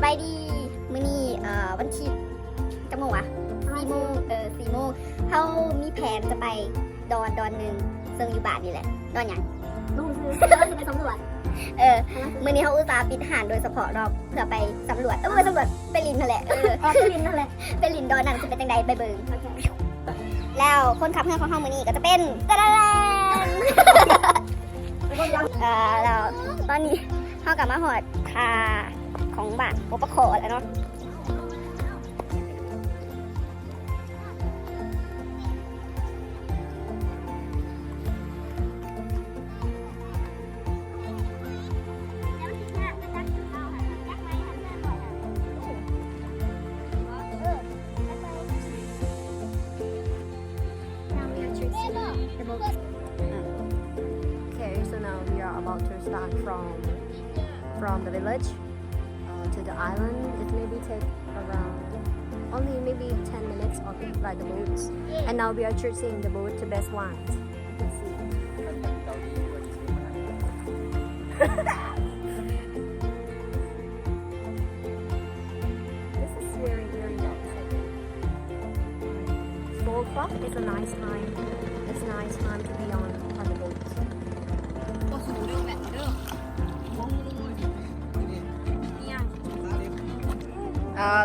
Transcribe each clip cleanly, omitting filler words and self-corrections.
ายดีมื้อนี้วันที่จังโมงวะ4 โมง4 โมงเขามีแผนจะไปดอนหนึ่งซึ่งอยู่บ้านนี่แหละดอนหยัง ลุงคือเราจะไปสำรวจ มื้อนี้เขาอุตส่าห์ปิดหานโดยเฉพาะรอบเพื่อไปสำรวจไปสำรวจไปลินนั่นแหละไปลินนั่นแหละ ไปลินดอนนั่นจะเป็นจังใดไปเบิ่ง โอเค แล้วคนขับเครื่องของเขามื้อนี้ก็จะเป็นตะแลนแล้วตอนนี้เขากลับมาหอดคาของบ้านโอปะโคแล้วเนาะOkay, so now we are about to start from the village to the island. It maybe take around only maybe 10 minutes or by the boats. And now we are choosing the boat to best ones. You can see. This is very outside. 4 o'clock is a nice time. It's a nice time to be on the boat.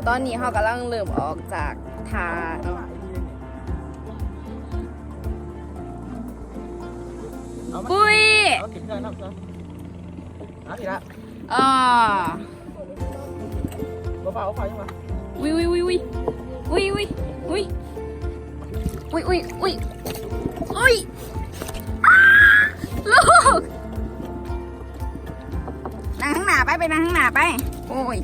ตอนนี้เขากำลังเริ่มออกจากทาเนาะปุ้ยอ่าวิววิววิววิววิววิววิววิววิววิวอุ้ยลูกนั่งข้างหน้าไปนั่งข้างหน้าไปโอ้ย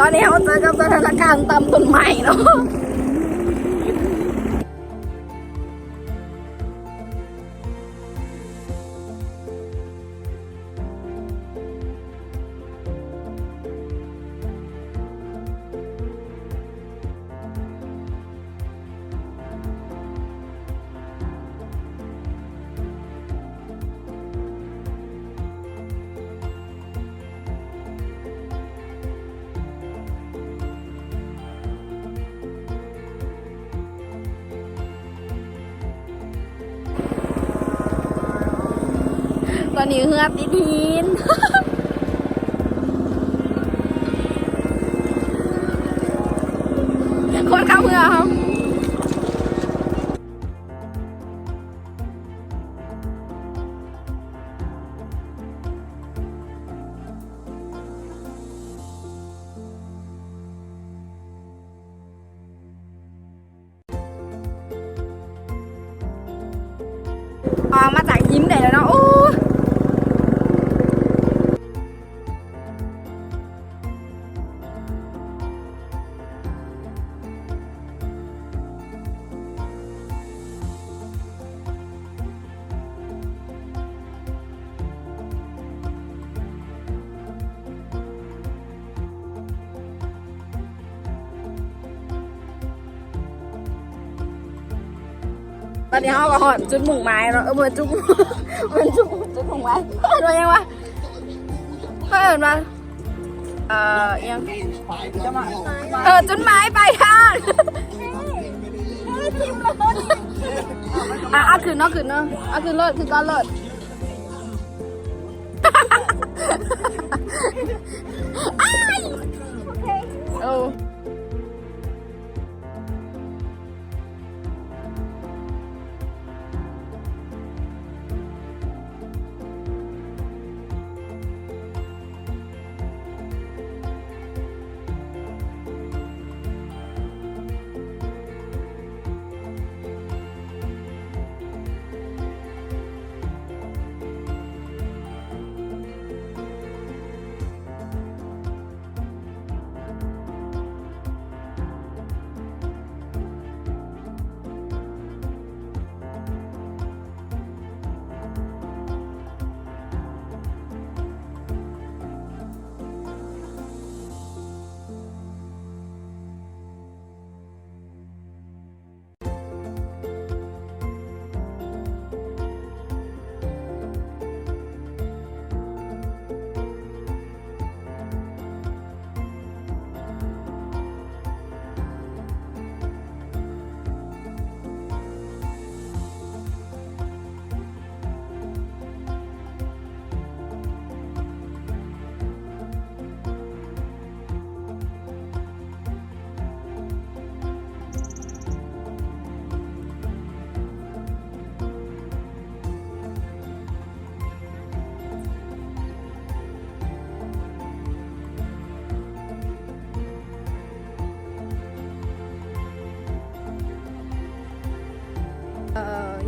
ตอนนี้เขาเจอกับสถานการณ์ตำต้นไม้เนาะตอนนี้เหือบติดหิน คนขับเหือเขา ตอนนี้เขาก็หอดจุดหมุ่งไม้เนาะเหมือนจุดเหมือนจุดหมุ่งไม้โดยยังวะเขาเห็นมายังจุดไม้ไปทางขึ้นเนาะขึ้นเนาะขึ้นรถขึ้นก้อนรถโอ้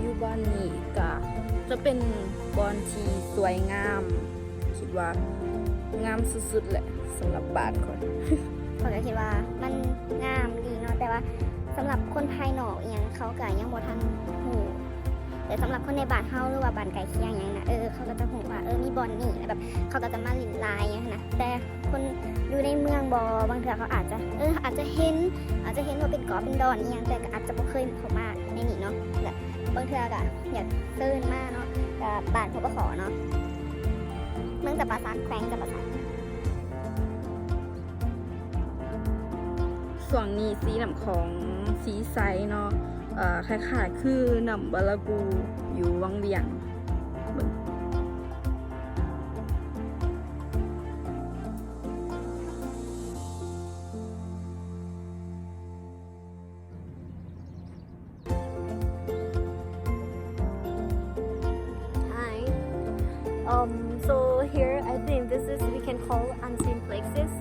อยู่บ้านนี้ก็จะเป็นบอนที่สวยงาม คิดว่างามสุดๆแหละสำหรับบ้านคน เขาก็คิดว่ามันงามดีเนาะแต่ว่าสำหรับคนภายนอกอหยังเขาก็ยังบ่ทันหูแต่สำหรับคนในบ้านเฮาหรือว่าบ้านไกลเคียงอย่างนะเขาก็จะหูว่ามีบ่อนนี่แล้วแบบเขาก็จะมาลินลายอย่างนั้นนะแต่คนอยู่ในเมืองบางเทื่อเขาอาจจะอาจจะเห็นว่าเป็นเกาะเป็นดอนอหยังแต่ก็อาจจะบ่เคยเข้ามาในนี่เนาะและบางเทื่อก็อยากเซิร์นมากเนาะกับบ้านพบขเนาะเมืองจับปาสักแขวงจับปาสัก ส่วนนี้สีน้ำของสีใสเนาะคล้ายๆคือน้ำบาลากูอยู่วังเวียงเบิ่ง Hi. So here I think this is we can call unseen places.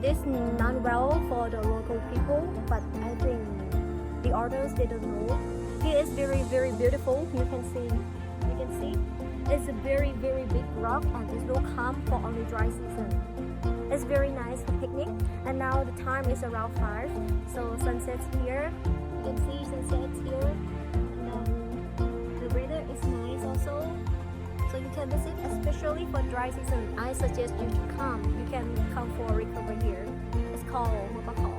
This not well for the local people, but I think the others they don't know. Here is very beautiful. You can see. It's a very big rock and it's no calm for only dry season. It's very nice for picnic. And now the time is around 5, so sunset's here. You can see sunsets here. The weather is nice also, so you can visit, especially for dry season. I suggest you to come. You can come for a recover here. It's called Mopakal.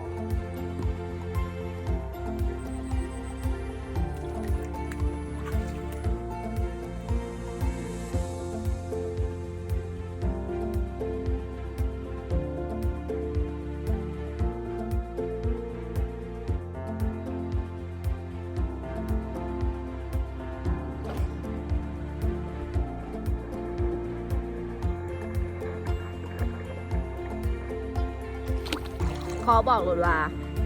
ขอบอกเลยว่า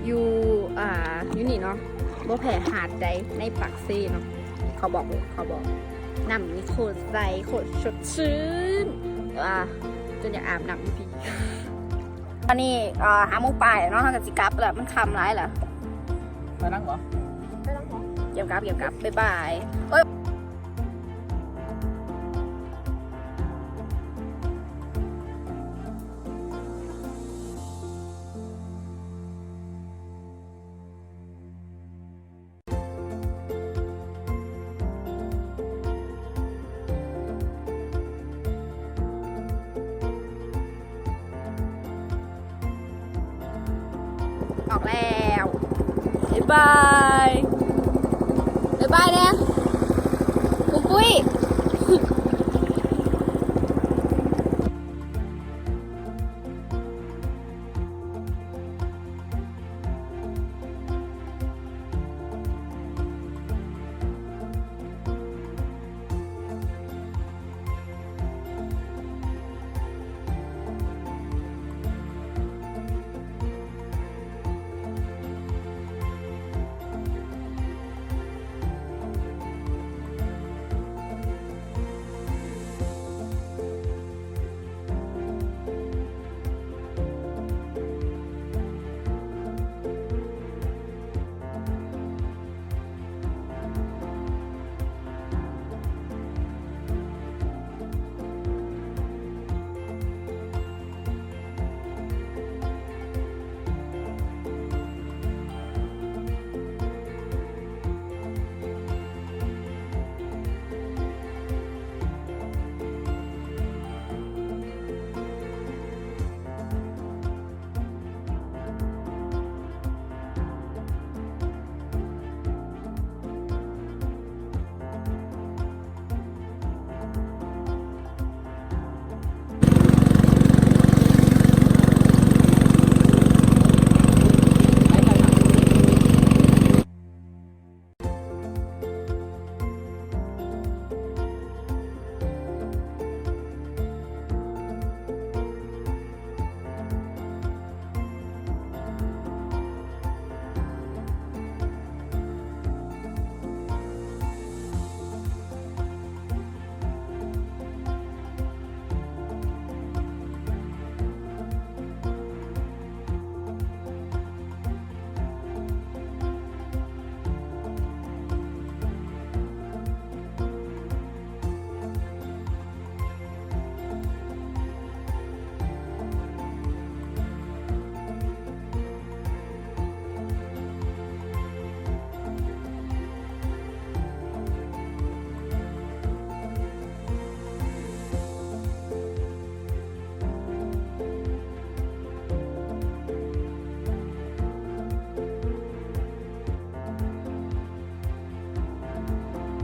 อยู่นี่เนาะบ่แพ้หาดใดในปากซีเนาะเขาบอกน้ำนี่โคตรใสโคตรสดชื่นจนอยากอาบน้ำพี่ตอนนี้หาโมงปลายเนาะกับสิกลับแล้วมันคำร้ายเหรอ ไปนั่งเหรอ เกี่ยวกับบ๊ายบายออกแล้วบ๊ายบาย ายเนี่ยปุ้มปุ้ย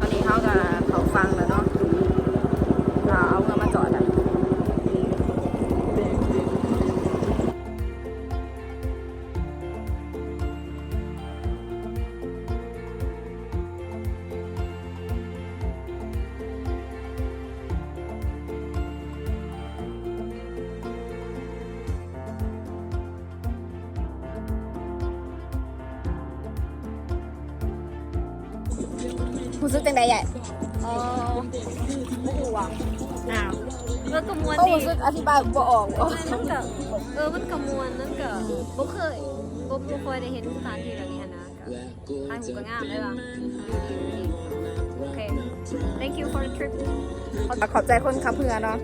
ตอนนี้เขากับเขาฟังแล้วเนาะเราเอาเงินมาจอดอ่ะรู้สึกจังใดใหญ่ อ๋อบ่ฮู้ว่า อ้าว มันก็ม่วน โอ้ ดี รู้สึกอธิบายบ่ออก มันก็มันก็ม่วนนั่นก็บ่เคยบ่ได้เห็นสถานที่แบบนี้นะก็ถ่ายรูปก็งามเลยว่ะโอเค thank you for the trip ขอบใจคนขับเรือเนาะ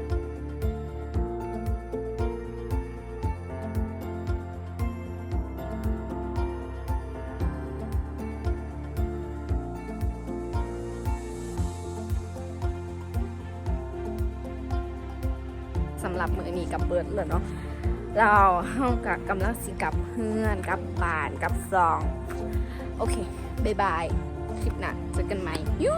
สำหรับมือนี้กับเบิร์ดเลยเนาะเราเฮากับกำลังสิกลับเพื่อนกลับบ้านกลับซอง โอเค บ๊ายบาย คลิปหน้าเจอกันใหม่ยู